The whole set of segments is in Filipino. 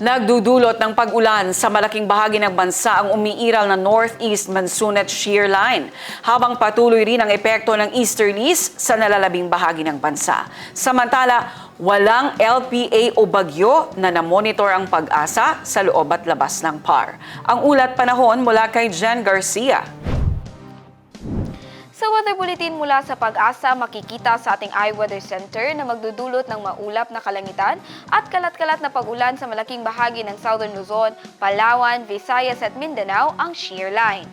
Nagdudulot ng pag-ulan sa malaking bahagi ng bansa ang umiiral na northeast monsoon at shear line, habang patuloy rin ang epekto ng easterlies sa nalalabing bahagi ng bansa. Samantala, walang LPA o bagyo na namonitor ang pag-asa sa loob at labas ng PAR. Ang ulat panahon mula kay Jen Garcia. Sa weather bulletin mula sa Pag-asa, makikita sa ating iWeather Center na magdudulot ng maulap na kalangitan at kalat-kalat na pag-ulan sa malaking bahagi ng Southern Luzon, Palawan, Visayas at Mindanao ang shear line.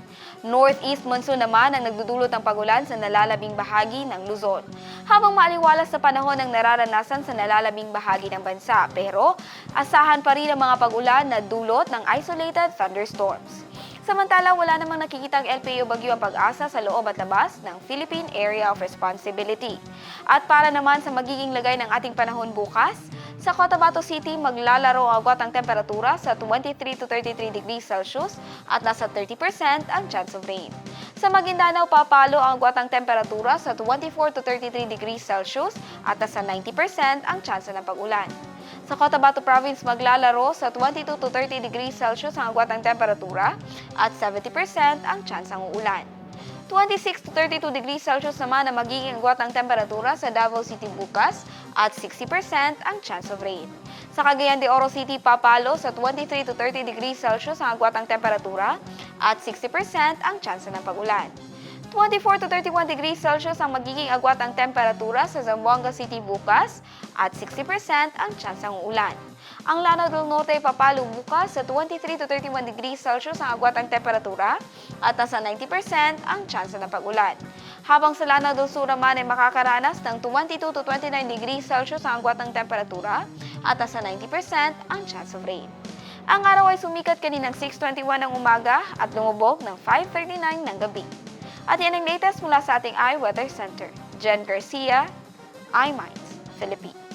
Northeast monsoon naman ang nagdudulot ng pag-ulan sa nalalabing bahagi ng Luzon. Habang maaliwalas sa panahon ang nararanasan sa nalalabing bahagi ng bansa, pero asahan pa rin ang mga pag-ulan na dulot ng isolated thunderstorms. Samantala, wala namang nakikitang LPA o bagyo ang Pag-asa sa loob at labas ng Philippine Area of Responsibility. At para naman sa magiging lagay ng ating panahon bukas, sa Cotabato City maglalaro ang agwat ang temperatura sa 23 to 33 degrees Celsius at nasa 30% ang chance of rain. Sa Maguindanao, papalo ang agwat ang temperatura sa 24 to 33 degrees Celsius at nasa 90% ang chance ng pag-ulan. Sa Cotabato Province, maglalaro sa 22 to 30 degrees Celsius ang agwat ng temperatura at 70% ang chance ng uulan. 26 to 32 degrees Celsius naman ang magiging agwat ng temperatura sa Davao City bukas at 60% ang chance of rain. Sa Cagayan de Oro City, papalo sa 23 to 30 degrees Celsius ang agwat ng temperatura at 60% ang chance ng pag-ulan. 24 to 31 degrees Celsius ang magiging agwat ng temperatura sa Zamboanga City bukas at 60% ang chance ng ulan. Ang Lanao del Norte papalo bukas sa 23 to 31 degrees Celsius ang agwat ng temperatura at nasa 90% ang chance ng pag-ulan. Habang sa Lanao del Sur naman ay makakaranas ng 22 to 29 degrees Celsius ang agwat ng temperatura at nasa 90% ang chance of rain. Ang araw ay sumikat kaninang 6:21 ng umaga at lumubog ng 5:39 ng gabi. At yan ang latest mula sa ating iWeather Center. Jen Garcia, iMinds, Philippines.